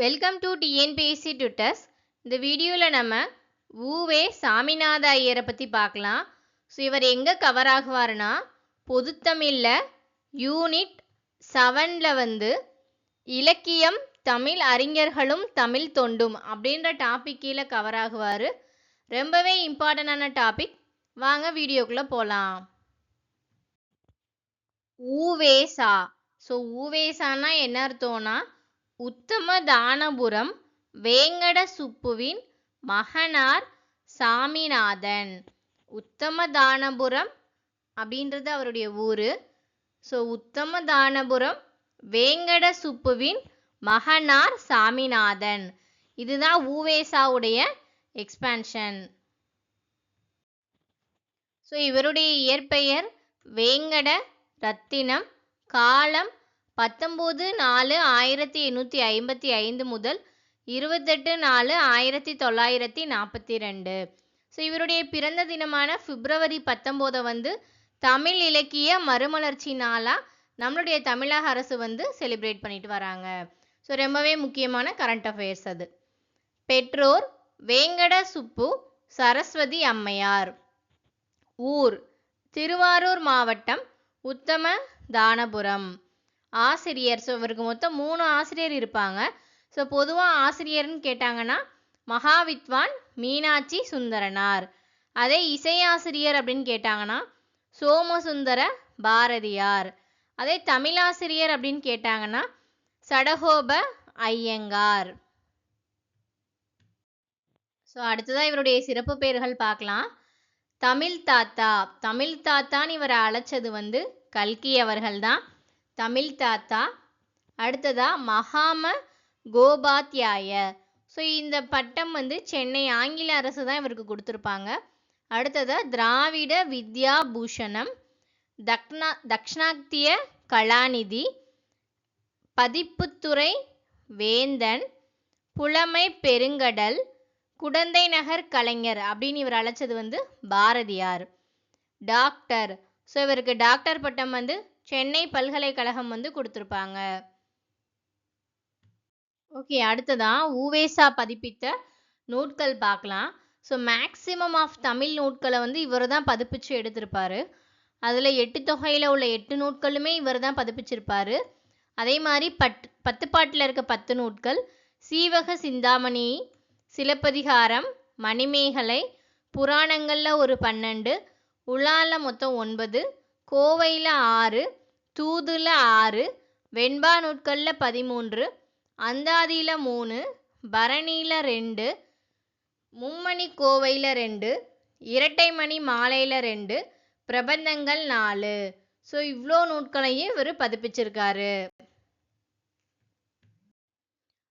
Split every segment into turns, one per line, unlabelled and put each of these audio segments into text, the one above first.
Welcome to TNPSC Twitters. இந்த வீடியோவில் நம்ம ஊவே சாமிநாத ஐயரை பற்றி பார்க்கலாம். ஸோ இவர் எங்கே கவர் ஆகுவார்னா பொதுத்தமிழில் யூனிட் 7ல் இலக்கியம் தமிழ் அறிஞர்களும் தமிழ் தொண்டும் அப்படின்ற டாபிக் கீழே கவர் ஆகுவார். ரொம்பவே இம்பார்ட்டண்டான டாபிக். வாங்க வீடியோக்குள்ளே போகலாம். ஊவேசா. ஸோ ஊவேசானா என்ன அர்த்தம்னா உத்தமதானபுரம் வேங்கட சுப்புவின் மகனார் சாமிநாதன். உத்தமதானபுரம் அப்படின்றது அவருடைய ஊர். ஸோ உத்தமதானபுரம் வேங்கட சுப்புவின் மகனார் சாமிநாதன். இதுதான் ஊவேசாவுடைய எக்ஸ்பான்ஷன். ஸோ இவருடைய இயற்பெயர் வேங்கட ரத்தினம். காலம் 19/4/1855 முதல் 28/4/1942. ஸோ இவருடைய பிறந்த தினமான பிப்ரவரி 19 தமிழ் இலக்கிய மறுமலர்ச்சி நாளாக நம்மளுடைய தமிழக அரசு செலிப்ரேட் பண்ணிட்டு வராங்க. ஸோ ரொம்பவே முக்கியமான கரண்ட் அஃபேர்ஸ் அது. பெற்றோர் வேங்கட சுப்பு சரஸ்வதி அம்மையார். ஊர் திருவாரூர் மாவட்டம் உத்தமதானபுரம். ஆசிரியர். ஸோ இவருக்கு மொத்தம் 3 ஆசிரியர் இருப்பாங்க. ஸோ பொதுவாக ஆசிரியர்னு கேட்டாங்கன்னா மகாவித்வான் மீனாட்சி சுந்தரனார். அதே இசையாசிரியர் அப்படின்னு கேட்டாங்கன்னா சோமசுந்தர பாரதியார். அதே தமிழாசிரியர் அப்படின்னு கேட்டாங்கன்னா சடகோப ஐயங்கார். ஸோ அடுத்ததாக இவருடைய சிறப்பு பெயர்கள் பார்க்கலாம். தமிழ் தாத்தா. தமிழ் தாத்தான்னு இவரை அழைச்சது கல்கி அவர்கள் தான் தமிழ் தாத்தா. அடுத்ததா மகாம கோபாத்யாய. ஸோ இந்த பட்டம் சென்னை ஆங்கில அரசு தான் இவருக்கு கொடுத்துருப்பாங்க. அடுத்ததா திராவிட வித்யா பூஷணம், தக்ஷணாத்திய கலாநிதி, பதிப்புத்துறை வேந்தன், புலமை பெருங்கடல், குடந்தை நகர் கலைஞர் அப்படின்னு இவர் அழைச்சது பாரதியார். டாக்டர். ஸோ இவருக்கு டாக்டர் பட்டம் சென்னை பல்கலைக்கழகம் கொடுத்துருப்பாங்க. ஓகே, அடுத்ததான் ஊவேசா பதிப்பித்த நூட்கள் பார்க்கலாம். ஸோ மேக்சிமம் ஆஃப் தமிழ் நூட்களை இவர் தான் பதிப்பிச்சு எடுத்திருப்பாரு. அதில் 8 தொகையில் உள்ள 8 நூட்களுமே இவர் தான் பதிப்பிச்சிருப்பாரு. அதே மாதிரி 10 பாட்டில் இருக்க 10 நூட்கள், சீவக சிந்தாமணி, சிலப்பதிகாரம், மணிமேகலை, புராணங்களில் ஒரு 12, உலால மொத்தம் 9, கோவையில் 6, தூதுல 6, வெண்பா நூட்களில் 13, அந்தாதியில் 3, பரணியில் 2, மும்மணி கோவையில் 2, இரட்டைமணி மாலையில் 2, பிரபந்தங்கள் 4. ஸோ இவ்வளோ நூட்களையும் இவர் பதிப்பிச்சிருக்காரு.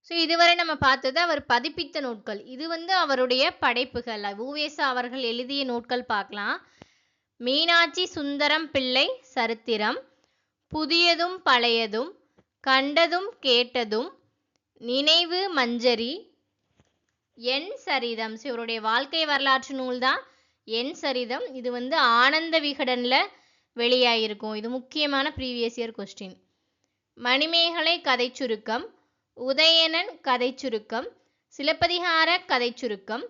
ஸோ இதுவரை நம்ம பார்த்தது அவர் பதிப்பித்த நூட்கள். இது அவருடைய படைப்புகள். ஊவேசா அவர்கள் எழுதிய நூட்கள் பார்க்கலாம். மீனாட்சி சுந்தரம் பிள்ளை சரித்திரம், புதியதும் பழையதும், கண்டதும் கேட்டதும், நினைவு மஞ்சரி, என் சரிதம். ஸோ இவருடைய வாழ்க்கை வரலாற்று நூல் தான் என் சரிதம். இது ஆனந்த விகடனில் வெளியாகிருக்கும். இது முக்கியமான ப்ரீவியஸ் இயர் கொஸ்டின். மணிமேகலை கதை சுருக்கம், உதயணன் கதை சுருக்கம், சிலப்பதிகார கதை சுருக்கம்,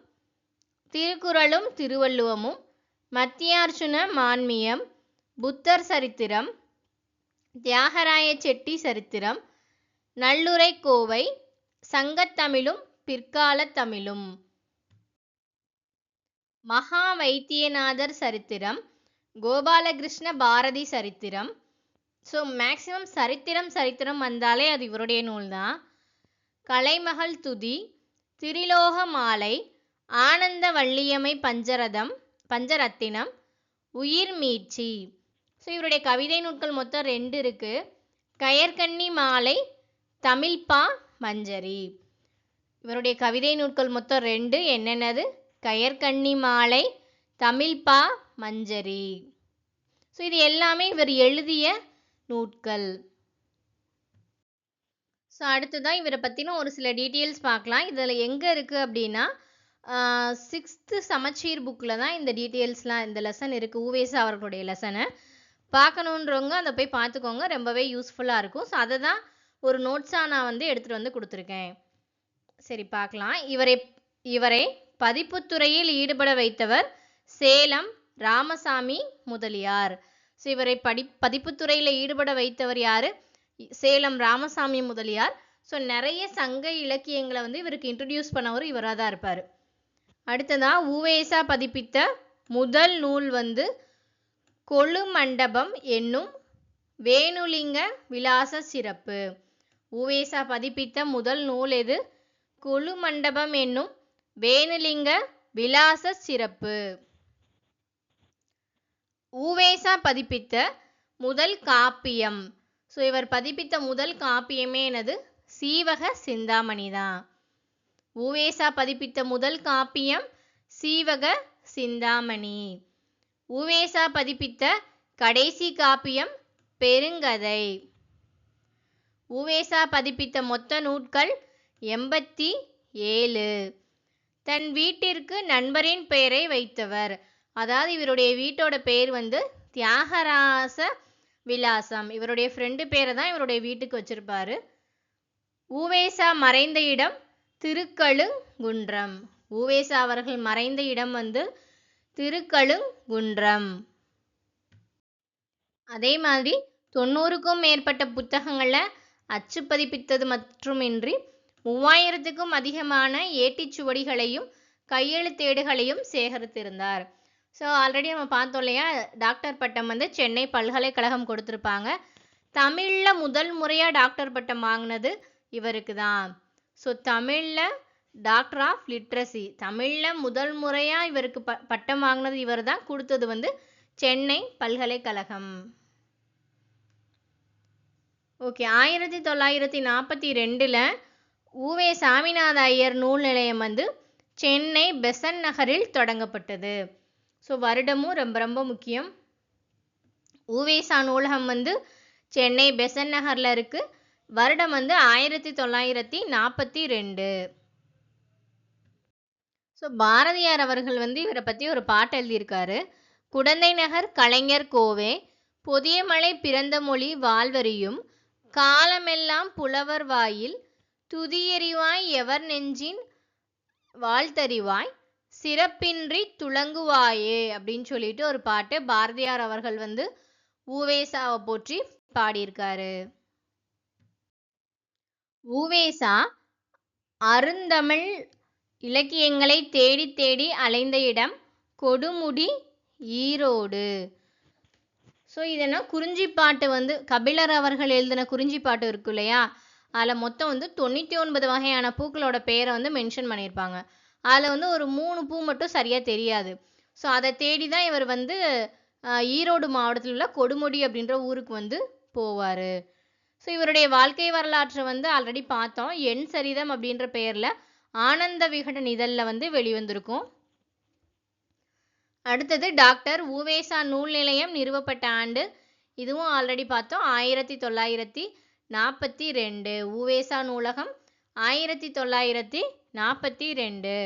திருக்குறளும் திருவள்ளுவமும், மத்தியார்ஜுன மான்மியம், புத்தர் சரித்திரம், தியாகராய செட்டி சரித்திரம், நல்லுரை கோவை, சங்கத்தமிழும் பிற்கால தமிழும், மகா வைத்தியநாதர் சரித்திரம், கோபாலகிருஷ்ண பாரதி சரித்திரம். ஸோ மேக்சிமம் சரித்திரம் வந்தாலே அது இவருடைய நூல் தான். கலைமகள் துதி, திரிலோக மாலை, ஆனந்த வள்ளியம்மை பஞ்சரத்தினம், உயிர் மீட்சி. ஸோ இவருடைய கவிதை நூட்கள் மொத்தம் 2 இருக்கு. கயற்கண்ணி மாலை, தமிழ்பா மஞ்சரி. இவருடைய கவிதை நூட்கள் மொத்தம் 2. என்னென்னது? கயற்கண்ணி மாலை, தமிழ்பா மஞ்சரி. ஸோ இது எல்லாமே இவர் எழுதிய நூட்கள். ஸோ அடுத்ததான் இவரை பற்றின ஒரு சில டீட்டெயில்ஸ் பார்க்கலாம். இதில் எங்கே இருக்குது அப்படின்னா 6th சமச்சீர் புக்கில் தான் இந்த டீட்டெயில்ஸ்லாம், இந்த லெசன் இருக்குது. ஊவேசா அவர்களுடைய லெசனை பார்க்கணுன்றவங்க அதை போய் பார்த்துக்கோங்க. ரொம்பவே யூஸ்ஃபுல்லாக இருக்கும். ஸோ அதை தான் ஒரு நோட்ஸாக நான் எடுத்துகிட்டு கொடுத்துருக்கேன். சரி பார்க்கலாம். இவரை பதிப்புத்துறையில் ஈடுபட வைத்தவர் சேலம் ராமசாமி முதலியார். ஸோ இவரை பதிப்புத்துறையில் ஈடுபட வைத்தவர் யாரு? சேலம் ராமசாமி முதலியார். ஸோ நிறைய சங்க இலக்கியங்களை வந்து இவருக்கு இன்ட்ரடியூஸ் பண்ணவர் இவராக தான் இருப்பார். அடுத்ததா உவேசா பதிப்பித்த முதல் நூல் வந்து கொழு மண்டபம் என்னும் வேணுலிங்க விலாச சிறப்பு. உவேசா பதிப்பித்த முதல் நூல் எது? கொழு மண்டபம் என்னும் வேணுலிங்க விலாச சிறப்பு. உவேசா பதிப்பித்த முதல் காப்பியம். ஸோ இவர் பதிப்பித்த முதல் காப்பியமே என்னது? சீவக சிந்தாமணி தான். உவேசா பதிப்பித்த முதல் காப்பியம் சீவக சிந்தாமணி. உவேசா பதிப்பித்த கடைசி காப்பியம் பெருங்கதை. உவேசா பதிப்பித்த மொத்த நூட்கள் 87. தன் வீட்டிற்கு நண்பரின் பெயரை வைத்தவர். அதாவது இவருடைய வீட்டோட பேர் வந்து தியாகராச விலாசம். இவருடைய ஃப்ரெண்டு பேரை தான் இவருடைய வீட்டுக்கு வச்சிருப்பாரு. உவேசா மறைந்த இடம் திருக்கழுங்குன்றம். உவேசா அவர்கள் மறைந்த இடம் வந்து திருக்கழுங்குன்றம். அதே மாதிரி 90க்கும் மேற்பட்ட புத்தகங்களை அச்சு பதிப்பித்தது மட்டுமின்றி 3000க்கும் அதிகமான ஏட்டிச்சுவடிகளையும் கையெழுத்தேடுகளையும் சேகரித்திருந்தார். ஸோ ஆல்ரெடி நம்ம பார்த்தோம் இல்லையா, டாக்டர் பட்டம் வந்து சென்னை பல்கலைக்கழகம் கொடுத்துருப்பாங்க. தமிழில் முதல் முறையாக டாக்டர் பட்டம் வாங்கினது இவருக்கு தான். ஸோ தமிழில் டாக்டர் ஆஃப் லிட்ரஸி, தமிழில் முதல் முறையாக இவருக்கு பட்டம் வாங்கினது இவர் தான். கொடுத்தது வந்து சென்னை பல்கலைக்கழகம். ஓகே, 1942 உவே சாமிநாத ஐயர் நூல் நிலையம் வந்து சென்னை பெசன் நகரில் தொடங்கப்பட்டது. ஸோ வருடமும் ரொம்ப ரொம்ப முக்கியம். உவேசா நூலகம் வந்து சென்னை பெசன் நகரில் இருக்குது. வருடம் வந்து 1942. ஸோ பாரதியார் அவர்கள் வந்து இவரை பற்றி ஒரு பாட்டு எழுதியிருக்காரு. குடந்தை நகர் கலைஞர் கோவே பொதியமலை பிறந்த மொழி வாழ்வரியும் காலமெல்லாம் புலவர் வாயில் துதியறிவாய் எவர் நெஞ்சின் வாழ்த்தறிவாய் சிறப்பின்றி துளங்குவாயே அப்படின்னு சொல்லிட்டு ஒரு பாட்டு பாரதியார் அவர்கள் வந்து உவேசாவை போற்றி பாடியிருக்காரு. உவேசா அருந்தமிழ் இலக்கியங்களை தேடி தேடி அலைந்த இடம் கொடுமுடி ஈரோடு. ஸோ இதனா குறிஞ்சிப்பாட்டு வந்து கபிலர் அவர்கள் எழுதின குறிஞ்சிப்பாட்டு இருக்கு இல்லையா, அதில் மொத்தம் வந்து 99 வகையான பூக்களோட பேரை வந்து மென்ஷன் பண்ணியிருப்பாங்க. அதில் வந்து ஒரு 3 பூ மட்டும் சரியாக தெரியாது. ஸோ அதை தேடி தான் இவர் வந்து ஈரோடு மாவட்டத்தில் உள்ள கொடுமுடி அப்படின்ற ஊருக்கு வந்து போவார். ஸோ இவருடைய வாழ்க்கை வரலாற்றை வந்து ஆல்ரெடி பார்த்தோம். என் சரிதம் அப்படின்ற பெயரில் ஆனந்த விகடன் இதழில் வந்து வெளிவந்திருக்கும். அடுத்தது டாக்டர் உவேசா நூல் நிலையம் நிறுவப்பட்ட ஆண்டு. இதுவும் ஆல்ரெடி பார்த்தோம், 1942. உவேசா நூலகம் 1942.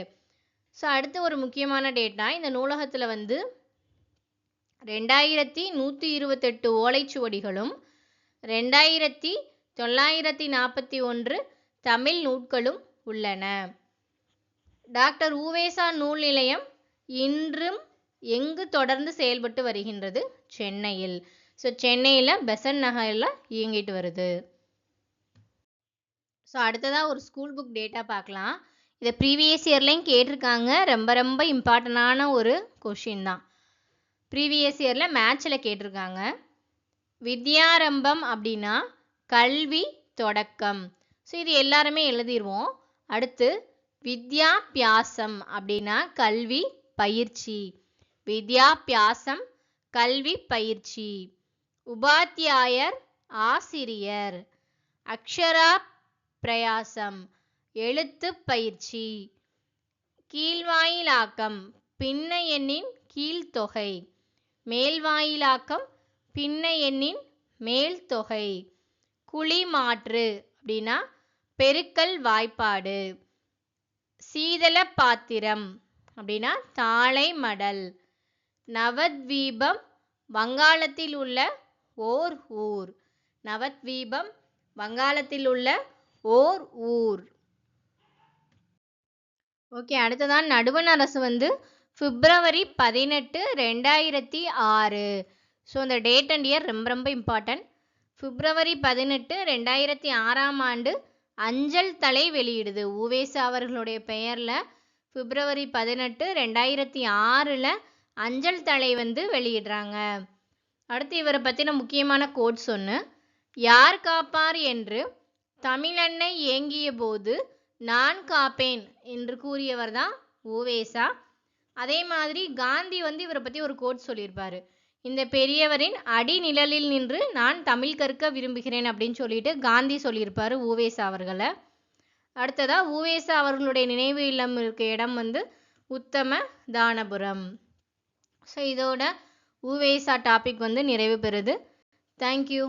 ஸோ அடுத்து ஒரு முக்கியமான டேட்னா, இந்த நூலகத்தில் வந்து 2128 ஓலைச்சுவடிகளும் 2941 தமிழ் நூட்களும் உள்ளன. டாக்டர் உவேசா நூல் நிலையம் இன்றும் எங்கு தொடர்ந்து செயல்பட்டு வருகின்றது? சென்னையில். ஸோ சென்னையில் பெசன் நகரில் இயங்கிட்டு வருது. ஸோ அடுத்ததாக ஒரு ஸ்கூல் புக் டேட்டா பார்க்கலாம். இதை ப்ரீவியஸ் இயர்லையும் கேட்டிருக்காங்க. ரொம்ப ரொம்ப இம்பார்ட்டண்டான ஒரு கொஷின் தான். ப்ரீவியஸ் இயரில் மேட்ச்சில் கேட்டிருக்காங்க. வித்யாரம்பம் அப்படின்னா கல்வி தொடக்கம். ஸோ இது எல்லாருமே எழுதிடுவோம். அடுத்து வித்யாபியாசம் அப்படின்னா கல்வி பயிற்சி. வித்யாபியாசம் கல்வி பயிற்சி. உபாத்தியாயர் ஆசிரியர். அக்ஷரா பிரயாசம் எழுத்து பயிற்சி. கீழ்வாயிலாக்கம் பின்ன எண்ணின் கீழ்த்தொகை. மேல்வாயிலாக்கம் பின்ன எண்ணின் மேல் தொகை. குழி மாற்று அப்படின்னா பெருக்கல் வாய்ப்பாடு. சீதள பாத்திரம் அப்படின்னா தாளை மடல். நவத்வீபம் வங்காளத்தில் உள்ள ஓர் ஊர். நவத்வீபம் வங்காளத்தில் உள்ள ஓர் ஊர். ஓகே. அடுத்ததான் நடுவண் அரசு வந்து பிப்ரவரி 18, 2006. ஸோ இந்த டேட் அண்ட் இயர் ரொம்ப ரொம்ப இம்பார்ட்டன்ட். பிப்ரவரி 18, 2006ஆம் ஆண்டு அஞ்சல் தலை வெளியிடுது. உவேசா அவர்களுடைய பெயர்ல பிப்ரவரி 18, 2006ல அஞ்சல் தலை வந்து வெளியிடுறாங்க. அடுத்து இவரை பற்றின முக்கியமான கோட்ஸ் ஒன்று. யார் காப்பார் என்று தமிழன்னை ஏங்கிய போது நான் காப்பேன் என்று கூறியவர் தான் உவேசா. அதே மாதிரி காந்தி வந்து இவரை பற்றி ஒரு கோட் சொல்லியிருப்பாரு. இந்த பெரியவரின் அடிநிழலில் நின்று நான் தமிழ் கற்க விரும்புகிறேன் அப்படின்னு சொல்லிட்டு காந்தி சொல்லியிருப்பாரு உவேசா அவர்களை. அடுத்ததா உவேசா அவர்களுடைய நினைவு இல்லம் இருக்க இடம் வந்து உத்தம தானபுரம். ஸோ இதோட உவேசா டாபிக் வந்து நிறைவு பெறுது. தேங்க்யூ.